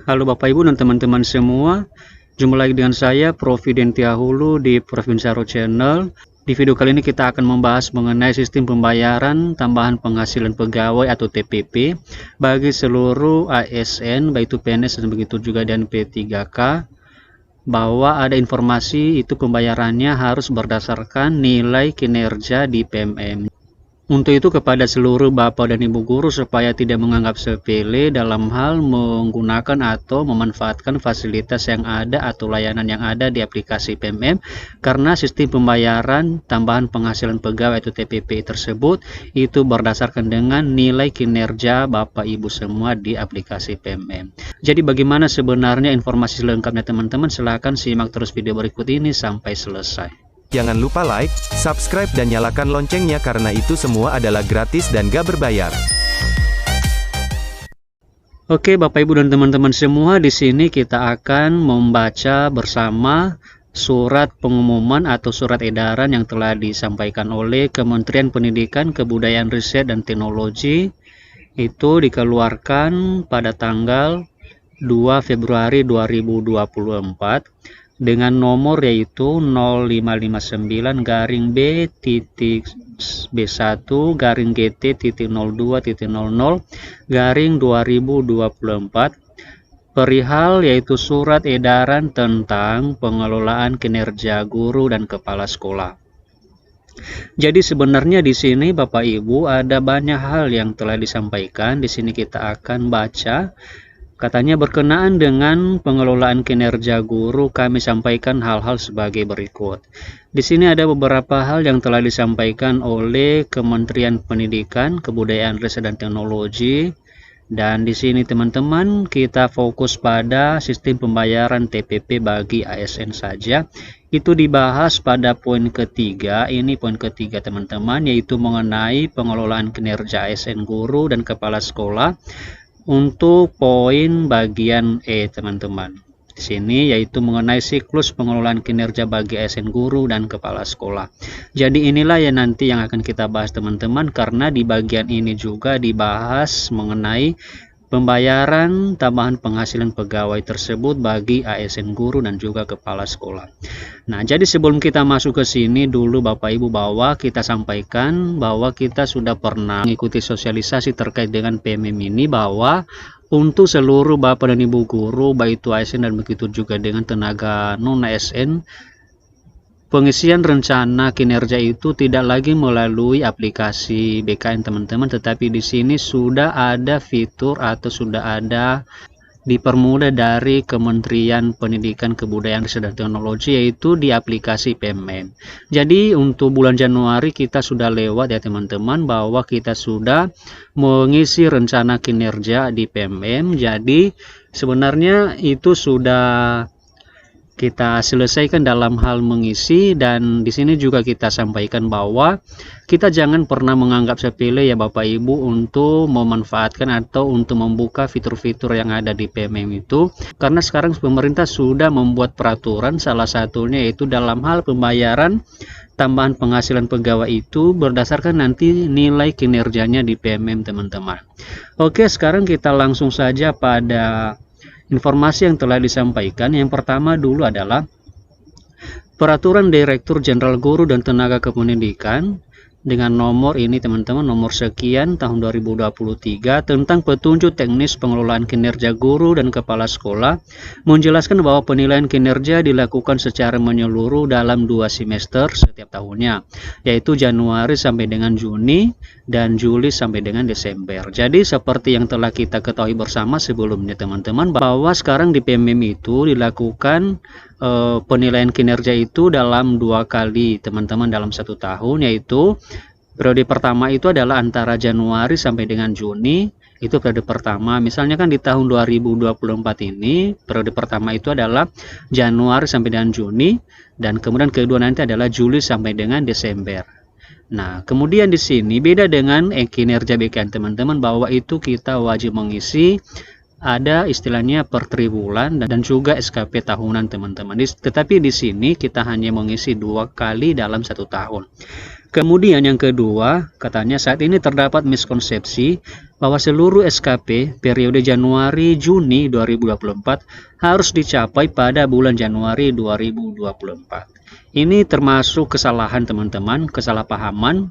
Halo Bapak Ibu dan teman-teman semua, jumpa lagi dengan saya Prof. Dentia Hulu di Provinsaro Channel. Di video kali ini kita akan membahas mengenai sistem pembayaran tambahan penghasilan pegawai atau TPP bagi seluruh ASN, baik itu PNS dan begitu juga dan P3K, bahwa ada informasi itu pembayarannya harus berdasarkan nilai kinerja di PMM. Untuk itu kepada seluruh Bapak dan Ibu guru supaya tidak menganggap sepele dalam hal menggunakan atau memanfaatkan fasilitas yang ada atau layanan yang ada di aplikasi PMM, karena sistem pembayaran tambahan penghasilan pegawai atau TPP tersebut itu berdasarkan dengan nilai kinerja Bapak Ibu semua di aplikasi PMM. Jadi bagaimana sebenarnya informasi selengkapnya teman-teman? Silahkan simak terus video berikut ini sampai selesai. Jangan lupa like, subscribe dan nyalakan loncengnya karena itu semua adalah gratis dan gak berbayar. Oke Bapak Ibu dan teman-teman semua, di sini kita akan membaca bersama surat pengumuman atau surat edaran yang telah disampaikan oleh Kementerian Pendidikan, Kebudayaan, Riset dan Teknologi. Itu dikeluarkan pada tanggal 2 Februari 2024. Dengan nomor yaitu 0559-B.BT.B1-GT.02.00/2024 perihal yaitu surat edaran tentang pengelolaan kinerja guru dan kepala sekolah. Jadi sebenarnya di sini Bapak Ibu ada banyak hal yang telah disampaikan. Di sini kita akan baca. Katanya berkenaan dengan pengelolaan kinerja guru, kami sampaikan hal-hal sebagai berikut. Di sini ada beberapa hal yang telah disampaikan oleh Kementerian Pendidikan, Kebudayaan, Riset dan Teknologi. Dan di sini teman-teman kita fokus pada sistem pembayaran TPP bagi ASN saja. Itu dibahas pada poin ketiga. Ini poin ketiga teman-teman, yaitu mengenai pengelolaan kinerja ASN guru dan kepala sekolah. Untuk poin bagian E teman-teman, di sini yaitu mengenai siklus pengelolaan kinerja bagi ASN guru dan kepala sekolah. Jadi inilah yang nanti yang akan kita bahas teman-teman, karena di bagian ini juga dibahas mengenai pembayaran tambahan penghasilan pegawai tersebut bagi ASN guru dan juga kepala sekolah. Nah, jadi sebelum kita masuk ke sini dulu Bapak Ibu, bahwa kita sampaikan bahwa kita sudah pernah mengikuti sosialisasi terkait dengan PMM ini, bahwa untuk seluruh Bapak dan Ibu guru, baik itu ASN dan begitu juga dengan tenaga non-ASN, pengisian rencana kinerja itu tidak lagi melalui aplikasi BKN teman-teman, tetapi di sini sudah ada fitur atau sudah ada dipermudah dari Kementerian Pendidikan, Kebudayaan, Riset dan Teknologi, yaitu di aplikasi PMM. Jadi untuk bulan Januari kita sudah lewat ya teman-teman, bahwa kita sudah mengisi rencana kinerja di PMM. Jadi sebenarnya itu sudah kita selesaikan dalam hal mengisi, dan di sini juga kita sampaikan bahwa kita jangan pernah menganggap sepele ya Bapak Ibu untuk memanfaatkan atau untuk membuka fitur-fitur yang ada di PMM itu, karena sekarang pemerintah sudah membuat peraturan, salah satunya yaitu dalam hal pembayaran tambahan penghasilan pegawai itu berdasarkan nanti nilai kinerjanya di PMM teman-teman. Oke, sekarang kita langsung saja pada informasi yang telah disampaikan. Yang pertama dulu adalah Peraturan Direktur Jenderal Guru dan Tenaga Kependidikan dengan nomor ini teman-teman, nomor sekian tahun 2023 tentang petunjuk teknis pengelolaan kinerja guru dan kepala sekolah, menjelaskan bahwa penilaian kinerja dilakukan secara menyeluruh dalam 2 semester setiap tahunnya, yaitu Januari sampai dengan Juni dan Juli sampai dengan Desember. Jadi seperti yang telah kita ketahui bersama sebelumnya teman-teman, bahwa sekarang di PMM itu dilakukan penilaian kinerja itu dalam 2 kali teman-teman dalam 1 tahun, yaitu periode pertama itu adalah antara Januari sampai dengan Juni, itu periode pertama. Misalnya kan di tahun 2024 ini periode pertama itu adalah Januari sampai dengan Juni, dan kemudian kedua nanti adalah Juli sampai dengan Desember. Nah, kemudian di sini beda dengan kinerja BKN teman-teman, bahwa itu kita wajib mengisi ada istilahnya per triwulan dan juga SKP tahunan teman-teman. Tetapi di sini kita hanya mengisi 2 kali dalam 1 tahun. Kemudian yang kedua, katanya saat ini terdapat miskonsepsi bahwa seluruh SKP periode Januari-Juni 2024 harus dicapai pada bulan Januari 2024. Ini termasuk kesalahan teman-teman, kesalahpahaman,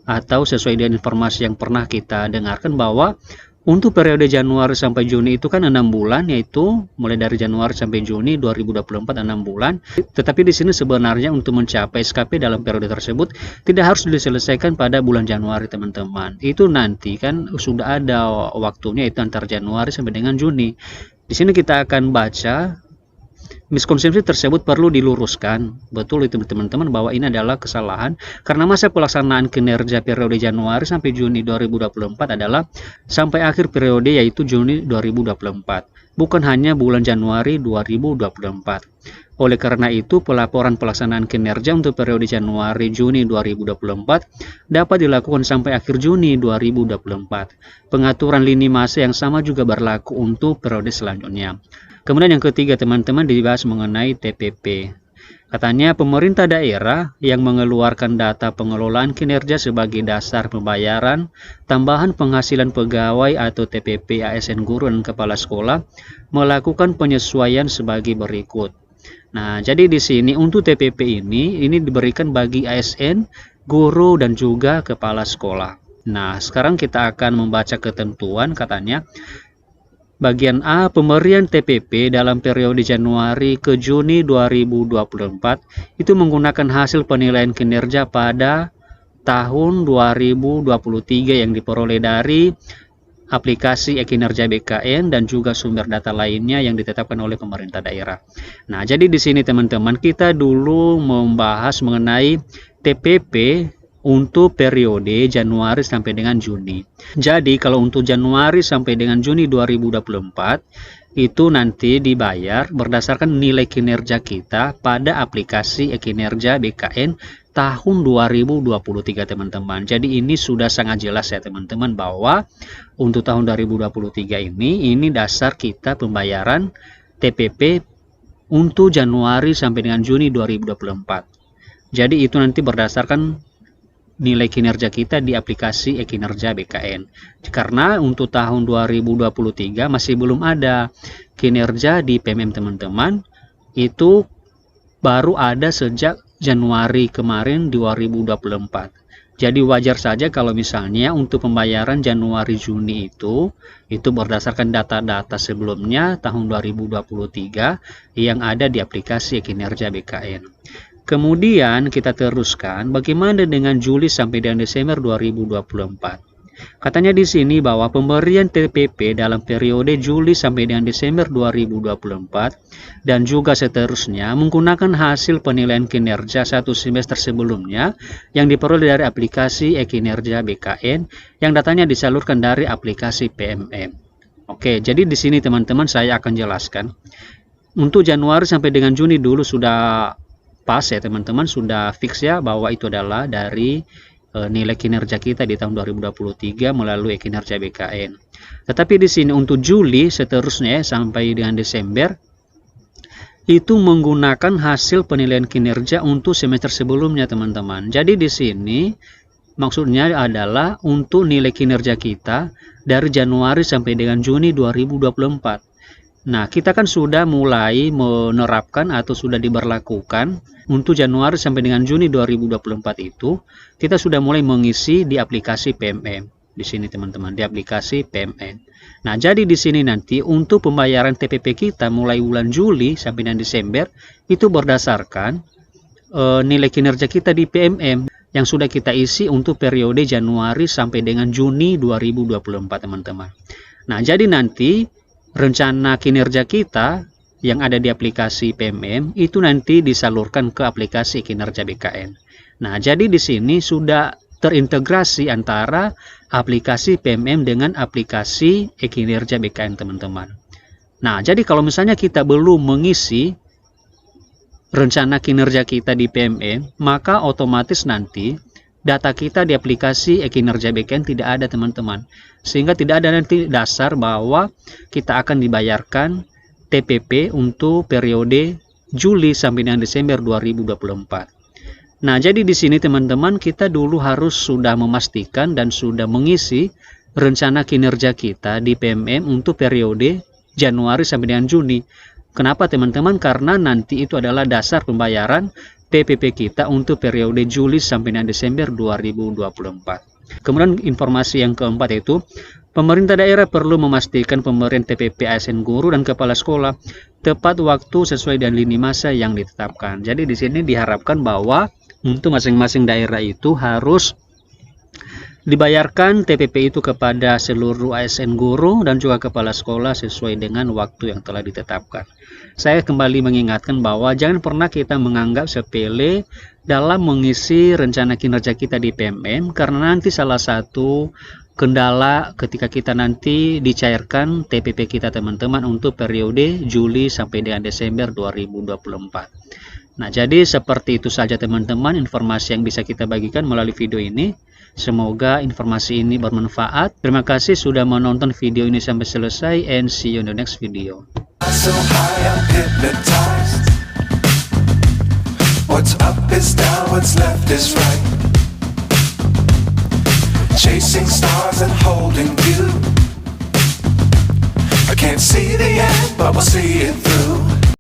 atau sesuai dengan informasi yang pernah kita dengarkan bahwa untuk periode Januari sampai Juni itu kan 6 bulan, yaitu mulai dari Januari sampai Juni 2024 6 bulan. Tetapi di sini sebenarnya untuk mencapai SKP dalam periode tersebut tidak harus diselesaikan pada bulan Januari teman-teman. Itu nanti kan sudah ada waktunya, itu antara Januari sampai dengan Juni. Di sini kita akan baca miskonsepsi tersebut perlu diluruskan. Betul itu teman-teman bahwa ini adalah kesalahan karena masa pelaksanaan kinerja periode Januari sampai Juni 2024 adalah sampai akhir periode yaitu Juni 2024, bukan hanya bulan Januari 2024. Oleh karena itu, pelaporan pelaksanaan kinerja untuk periode Januari-Juni 2024 dapat dilakukan sampai akhir Juni 2024. Pengaturan lini masa yang sama juga berlaku untuk periode selanjutnya. Kemudian yang ketiga teman-teman dibahas mengenai TPP. Katanya pemerintah daerah yang mengeluarkan data pengelolaan kinerja sebagai dasar pembayaran tambahan penghasilan pegawai atau TPP ASN guru dan kepala sekolah melakukan penyesuaian sebagai berikut. Nah, jadi di sini untuk TPP ini diberikan bagi ASN, guru dan juga kepala sekolah. Nah, sekarang kita akan membaca ketentuan. Katanya bagian A, pemberian TPP dalam periode Januari ke Juni 2024 itu menggunakan hasil penilaian kinerja pada tahun 2023 yang diperoleh dari aplikasi e-kinerja BKN dan juga sumber data lainnya yang ditetapkan oleh pemerintah daerah. Nah, jadi di sini teman-teman kita dulu membahas mengenai TPP untuk periode Januari sampai dengan Juni. Jadi kalau untuk Januari sampai dengan Juni 2024 itu nanti dibayar berdasarkan nilai kinerja kita pada aplikasi e-kinerja BKN tahun 2023 teman-teman. Jadi ini sudah sangat jelas ya teman-teman bahwa untuk tahun 2023 ini dasar kita pembayaran TPP untuk Januari sampai dengan Juni 2024. Jadi itu nanti berdasarkan nilai kinerja kita di aplikasi e-kinerja BKN. Karena untuk tahun 2023 masih belum ada kinerja di PMM teman-teman. Itu baru ada sejak Januari kemarin 2024. Jadi wajar saja kalau misalnya untuk pembayaran Januari Juni itu berdasarkan data-data sebelumnya tahun 2023 yang ada di aplikasi e-kinerja BKN. Kemudian kita teruskan bagaimana dengan Juli sampai dengan Desember 2024. Katanya di sini bahwa pemberian TPP dalam periode Juli sampai dengan Desember 2024 dan juga seterusnya menggunakan hasil penilaian kinerja satu semester sebelumnya yang diperoleh dari aplikasi e-kinerja BKN yang datanya disalurkan dari aplikasi PMM. Oke, jadi di sini teman-teman saya akan jelaskan. Untuk Januari sampai dengan Juni dulu sudah pas ya teman-teman, sudah fix ya bahwa itu adalah dari nilai kinerja kita di tahun 2023 melalui kinerja BKN. Tetapi di sini untuk Juli seterusnya sampai dengan Desember itu menggunakan hasil penilaian kinerja untuk semester sebelumnya teman-teman. Jadi di sini maksudnya adalah untuk nilai kinerja kita dari Januari sampai dengan Juni 2024. Nah, kita kan sudah mulai menerapkan atau sudah diberlakukan untuk Januari sampai dengan Juni 2024 itu, kita sudah mulai mengisi di aplikasi PMM. Di sini teman-teman, di aplikasi PMM. Nah, jadi di sini nanti untuk pembayaran TPP kita mulai bulan Juli sampai dengan Desember itu berdasarkan nilai kinerja kita di PMM yang sudah kita isi untuk periode Januari sampai dengan Juni 2024 teman-teman. Nah, jadi nanti rencana kinerja kita yang ada di aplikasi PMM itu nanti disalurkan ke aplikasi kinerja BKN. Nah, jadi di sini sudah terintegrasi antara aplikasi PMM dengan aplikasi e-kinerja BKN teman-teman. Nah, jadi kalau misalnya kita belum mengisi rencana kinerja kita di PMM, maka otomatis nanti data kita di aplikasi e-kinerja BKN tidak ada teman-teman. Sehingga tidak ada nanti dasar bahwa kita akan dibayarkan TPP untuk periode Juli sampai dengan Desember 2024. Nah, jadi di sini teman-teman kita dulu harus sudah memastikan dan sudah mengisi rencana kinerja kita di PMM untuk periode Januari sampai dengan Juni. Kenapa teman-teman? Karena nanti itu adalah dasar pembayaran PPP kita untuk periode Juli sampai dengan Desember 2024. Kemudian informasi yang keempat yaitu pemerintah daerah perlu memastikan pemberian TPP ASN guru dan kepala sekolah tepat waktu sesuai dengan lini masa yang ditetapkan. Jadi di sini diharapkan bahwa untuk masing-masing daerah itu harus dibayarkan TPP itu kepada seluruh ASN guru dan juga kepala sekolah sesuai dengan waktu yang telah ditetapkan. Saya kembali mengingatkan bahwa jangan pernah kita menganggap sepele dalam mengisi rencana kinerja kita di PMM, karena nanti salah satu kendala ketika kita nanti dicairkan TPP kita teman-teman untuk periode Juli sampai dengan Desember 2024. Nah, jadi seperti itu saja teman-teman informasi yang bisa kita bagikan melalui video ini. Semoga informasi ini bermanfaat. Terima kasih sudah menonton video ini sampai selesai, and see you in the next video. So high, I'm hypnotized. What's up is down, what's left is right. Chasing stars and holding you. I can't see the end, but we'll see it through.